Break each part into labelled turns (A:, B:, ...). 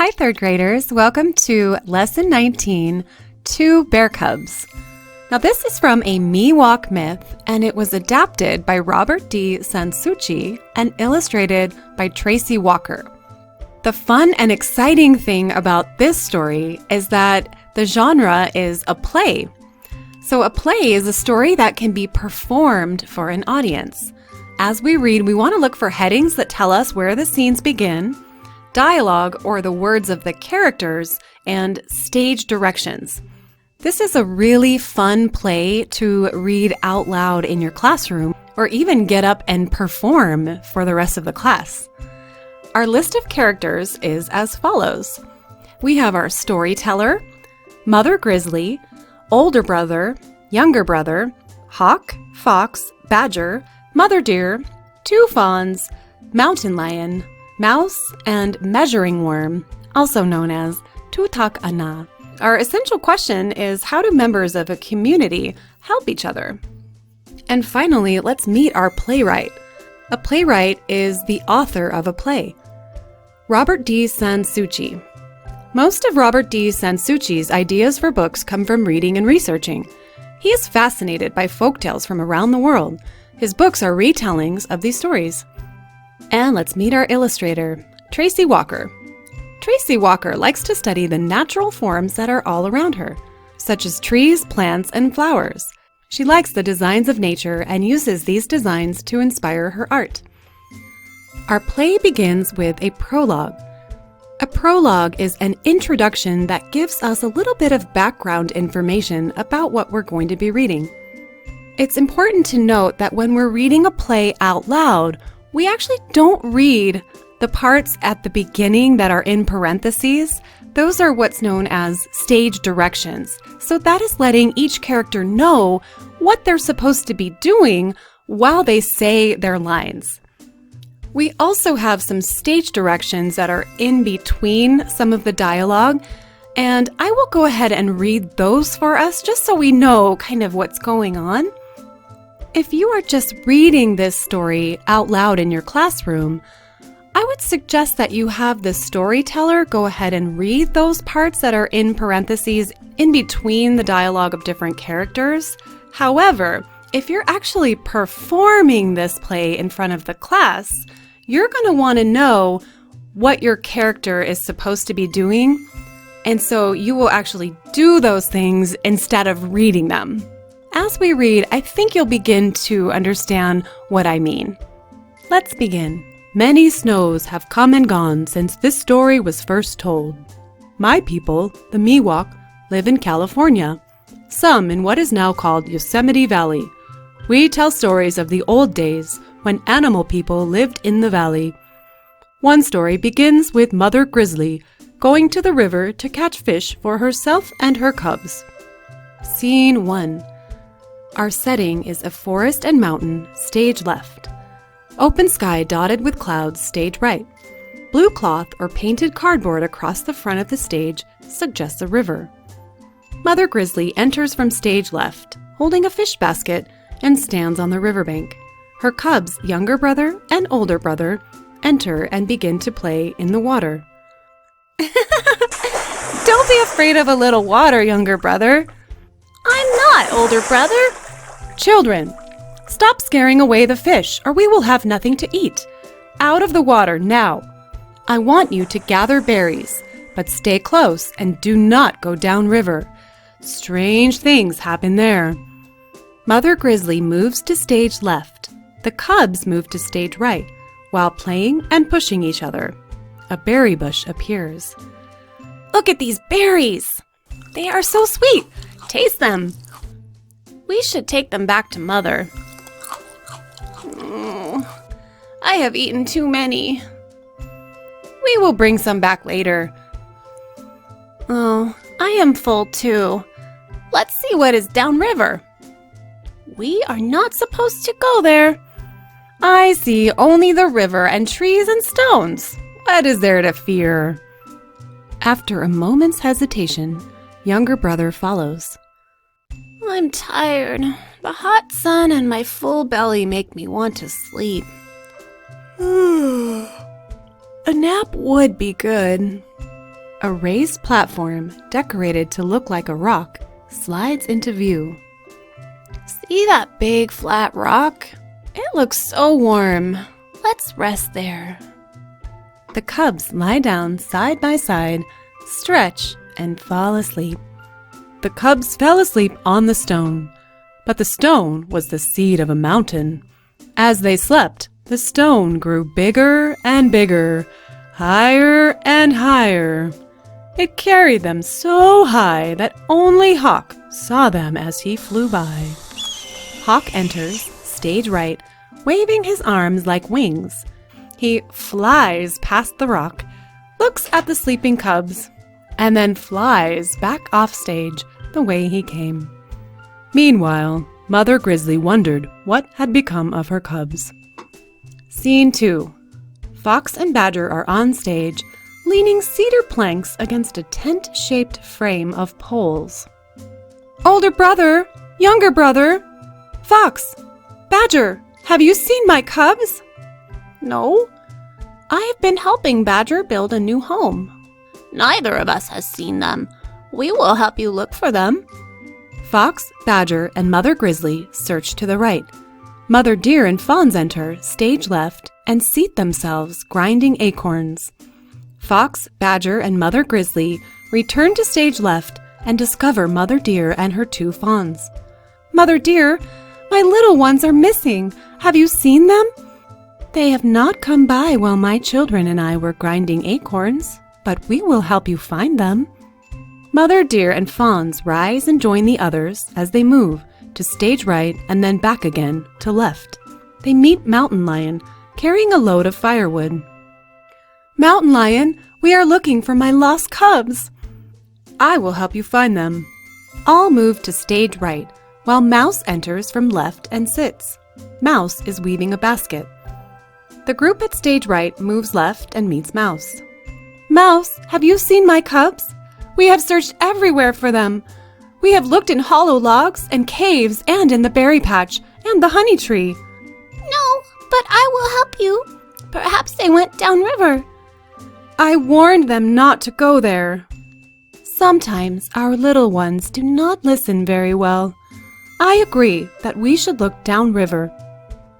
A: Hi, third graders. Welcome to Lesson 19, Two Bear Cubs. Now, this is from a Miwok myth, and it was adapted by Robert D. Sansucci and illustrated by Tracy Walker. The fun and exciting thing about this story is that the genre is a play. So a play is a story that can be performed for an audience. As we read, we want to look for headings that tell us where the scenes begin, dialogue or the words of the characters, and stage directions. This is a really fun play to read out loud in your classroom or even get up and perform for the rest of the class. Our list of characters is as follows. We have our storyteller, Mother Grizzly, older brother, younger brother, hawk, fox, badger, mother deer, two fawns, mountain lion, mouse, and measuring worm, also known as tutak ana. Our essential question is, how do members of a community help each other? And finally, let's meet our playwright. A playwright is the author of a play. Robert D. Sansucci. Most of Robert D. Sansucci's ideas for books come from reading and researching. He is fascinated by folktales from around the world. His books are retellings of these stories. And let's meet our illustrator, Tracy Walker. Tracy Walker likes to study the natural forms that are all around her, such as trees, plants, and flowers. She likes the designs of nature and uses these designs to inspire her art. Our play begins with a prologue. A prologue is an introduction that gives us a little bit of background information about what we're going to be reading. It's important to note that when we're reading a play out loud, we actually don't read the parts at the beginning that are in parentheses. Those are what's known as stage directions. So that is letting each character know what they're supposed to be doing while they say their lines. We also have some stage directions that are in between some of the dialogue, and I will go ahead and read those for us just so we know kind of what's going on. If you are just reading this story out loud in your classroom, I would suggest that you have the storyteller go ahead and read those parts that are in parentheses in between the dialogue of different characters. However, if you're actually performing this play in front of the class, you're going to want to know what your character is supposed to be doing, and so you will actually do those things instead of reading them. As we read, I think you'll begin to understand what I mean. Let's begin. Many snows have come and gone since this story was first told. My people, the Miwok, live in California, some in what is now called Yosemite Valley. We tell stories of the old days when animal people lived in the valley. One story begins with Mother Grizzly going to the river to catch fish for herself and her cubs. Scene 1. Our setting is a forest and mountain, stage left. Open sky dotted with clouds, stage right. Blue cloth or painted cardboard across the front of the stage suggests a river. Mother Grizzly enters from stage left, holding a fish basket, and stands on the riverbank. Her cubs, younger brother and older brother, enter and begin to play in the water. Don't be afraid of a little water, younger brother.
B: I'm not, older brother.
A: Children, stop scaring away the fish, or we will have nothing to eat. Out of the water now. I want you to gather berries, but stay close and do not go downriver. Strange things happen there. Mother Grizzly moves to stage left. The cubs move to stage right, while playing and pushing each other. A berry bush appears.
B: Look at these berries. They are so sweet. Taste them. We should take them back to Mother. I have eaten too many.
A: We will bring some back later.
B: Oh, I am full too. Let's see what is downriver. We are not supposed to go there.
A: I see only the river and trees and stones. What is there to fear? After a moment's hesitation, younger brother follows.
B: I'm tired. The hot sun and my full belly make me want to sleep.
A: A nap would be good. A raised platform, decorated to look like a rock, slides into view.
B: See that big flat rock? It looks so warm. Let's rest there.
A: The cubs lie down side by side, stretch, and fall asleep. The cubs fell asleep on the stone, but the stone was the seed of a mountain. As they slept, the stone grew bigger and bigger, higher and higher. It carried them so high that only Hawk saw them as he flew by. Hawk enters, stage right, waving his arms like wings. He flies past the rock, looks at the sleeping cubs, and then flies back off stage the way he came. Meanwhile, Mother Grizzly wondered what had become of her cubs. Scene 2. Fox and Badger are on stage, leaning cedar planks against a tent-shaped frame of poles. Older brother, younger brother, Fox, Badger, have you seen my cubs?
B: No, I have been helping Badger build a new home. Neither of us has seen them. We will help you look for them.
A: Fox, Badger, and Mother Grizzly search to the right. Mother Deer and Fawns enter, stage left, and seat themselves, grinding acorns. Fox, Badger, and Mother Grizzly return to stage left and discover Mother Deer and her 2 fawns. Mother Deer, my little ones are missing. Have you seen them? They have not come by while my children and I were grinding acorns, but we will help you find them. Mother Deer and Fawns rise and join the others as they move to stage right and then back again to left. They meet Mountain Lion, carrying a load of firewood. Mountain Lion, we are looking for my lost cubs. I will help you find them. All move to stage right, while Mouse enters from left and sits. Mouse is weaving a basket. The group at stage right moves left and meets Mouse. Mouse, have you seen my cubs? We have searched everywhere for them. We have looked in hollow logs and caves and in the berry patch and the honey tree.
B: No, but I will help you. Perhaps they went downriver.
A: I warned them not to go there. Sometimes our little ones do not listen very well. I agree that we should look downriver.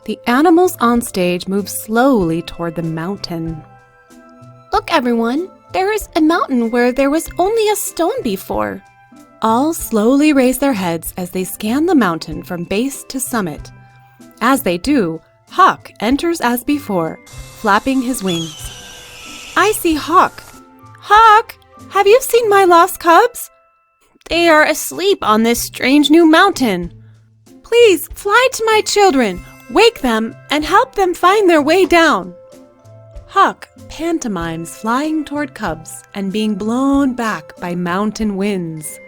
A: The animals on stage move slowly toward the mountain.
B: Look, everyone. There is a mountain where there was only a stone before.
A: All slowly raise their heads as they scan the mountain from base to summit. As they do, Hawk enters as before, flapping his wings. I see Hawk. Hawk, have you seen my lost cubs?
B: They are asleep on this strange new mountain.
A: Please fly to my children, wake them, and help them find their way down. Hawk pantomimes flying toward cubs and being blown back by mountain winds.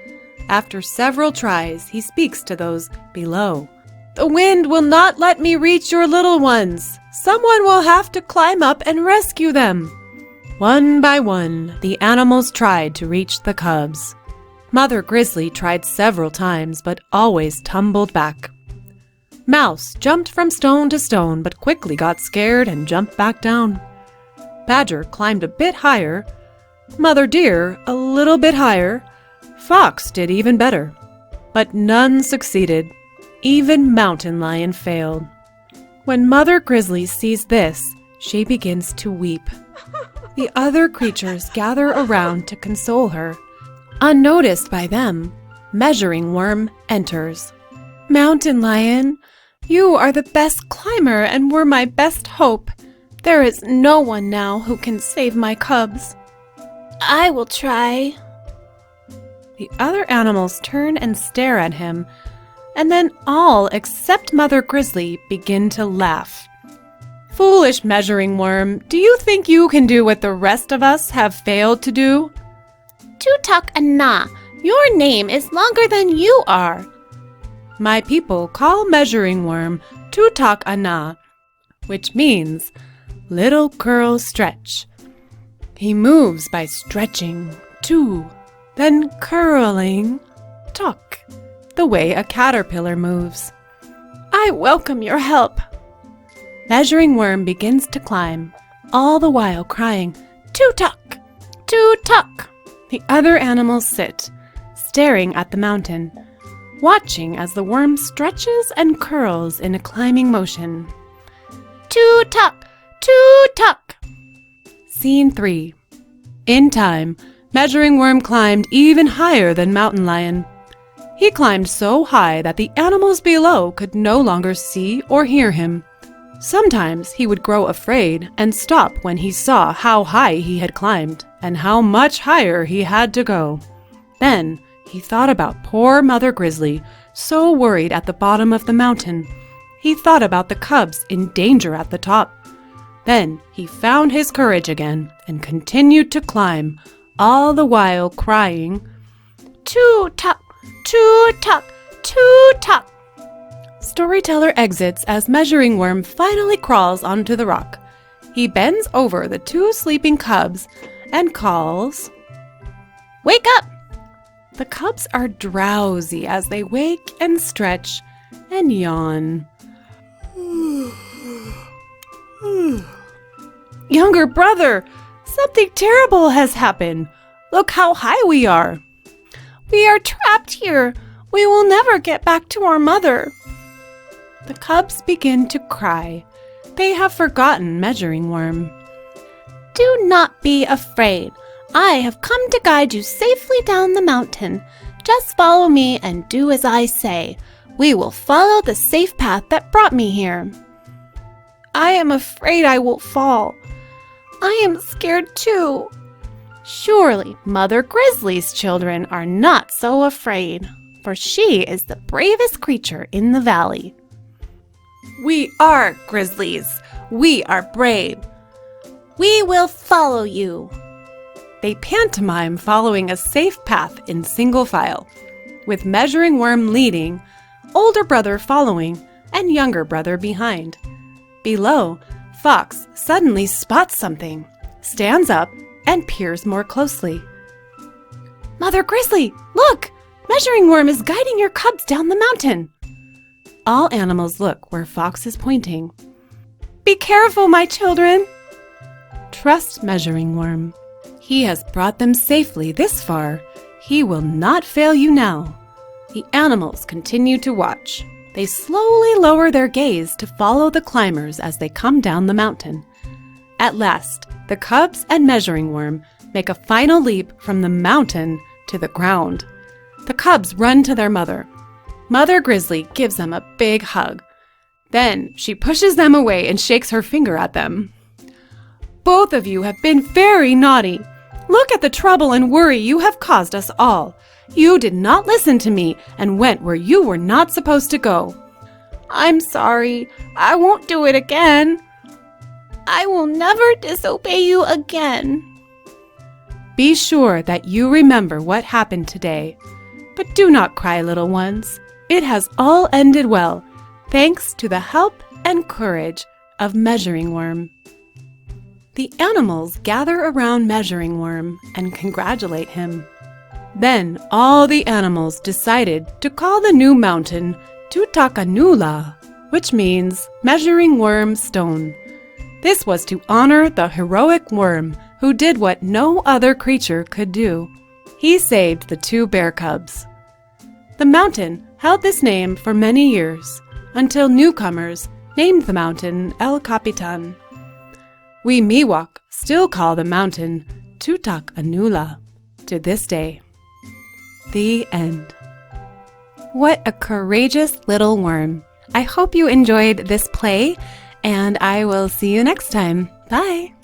A: After several tries, he speaks to those below. The wind will not let me reach your little ones. Someone will have to climb up and rescue them. One by one, the animals tried to reach the cubs. Mother Grizzly tried several times, but always tumbled back. Mouse jumped from stone to stone, but quickly got scared and jumped back down. Badger climbed a bit higher. Mother Deer a little bit higher. Fox did even better. But none succeeded. Even Mountain Lion failed. When Mother Grizzly sees this, she begins to weep. The other creatures gather around to console her. Unnoticed by them, Measuring Worm enters. Mountain Lion, you are the best climber and were my best hope. There is no one now who can save my cubs.
B: I will try.
A: The other animals turn and stare at him, and then all except Mother Grizzly begin to laugh. Foolish Measuring Worm, do you think you can do what the rest of us have failed to do?
B: Tutak Ana, your name is longer than you are.
A: My people call Measuring Worm Tutak Ana, which means little curl stretch. He moves by stretching, too, then curling, tuck, the way a caterpillar moves. I welcome your help. Measuring Worm begins to climb, all the while crying, "Tuck, tuck." The other animals sit, staring at the mountain, watching as the worm stretches and curls in a climbing motion.
B: Toot-tuck! Toot-tuck!
A: Scene 3. In time, Measuring Worm climbed even higher than Mountain Lion. He climbed so high that the animals below could no longer see or hear him. Sometimes he would grow afraid and stop when he saw how high he had climbed and how much higher he had to go. Then he thought about poor Mother Grizzly, so worried at the bottom of the mountain. He thought about the cubs in danger at the top. Then he found his courage again and continued to climb, all the while crying,
B: Toot-tuck! Toot-tuck! Toot-tuck!
A: Storyteller exits as Measuring Worm finally crawls onto the rock. He bends over the 2 sleeping cubs and calls,
B: Wake up!
A: The cubs are drowsy as they wake and stretch and yawn. Younger brother, something terrible has happened. Look how high we are.
B: We are trapped here. We will never get back to our mother.
A: The cubs begin to cry. They have forgotten Measuring Worm.
B: Do not be afraid. I have come to guide you safely down the mountain. Just follow me and do as I say. We will follow the safe path that brought me here.
A: I am afraid I will fall.
B: I am scared too.
A: Surely Mother Grizzly's children are not so afraid, for she is the bravest creature in the valley. We are grizzlies. We are brave.
B: We will follow you.
A: They pantomime following a safe path in single file, with Measuring Worm leading, older brother following, and younger brother behind. Below, Fox suddenly spots something, stands up, and peers more closely. Mother Grizzly, look! Measuring Worm is guiding your cubs down the mountain. All animals look where Fox is pointing. Be careful, my children! Trust Measuring Worm. He has brought them safely this far. He will not fail you now. The animals continue to watch. They slowly lower their gaze to follow the climbers as they come down the mountain. At last, the cubs and Measuring Worm make a final leap from the mountain to the ground. The cubs run to their mother. Mother Grizzly gives them a big hug. Then she pushes them away and shakes her finger at them. Both of you have been very naughty. Look at the trouble and worry you have caused us all. You did not listen to me and went where you were not supposed to go.
B: I'm sorry. I won't do it again. I will never disobey you again.
A: Be sure that you remember what happened today. But do not cry, little ones. It has all ended well, thanks to the help and courage of Measuring Worm. The animals gather around Measuring Worm and congratulate him. Then all the animals decided to call the new mountain Tutakanula, which means Measuring Worm Stone. This was to honor the heroic worm who did what no other creature could do. He saved the 2 bear cubs. The mountain held this name for many years, until newcomers named the mountain El Capitan. We Miwok still call the mountain Tutakanula to this day. The end. What a courageous little worm. I hope you enjoyed this play, and I will see you next time. Bye!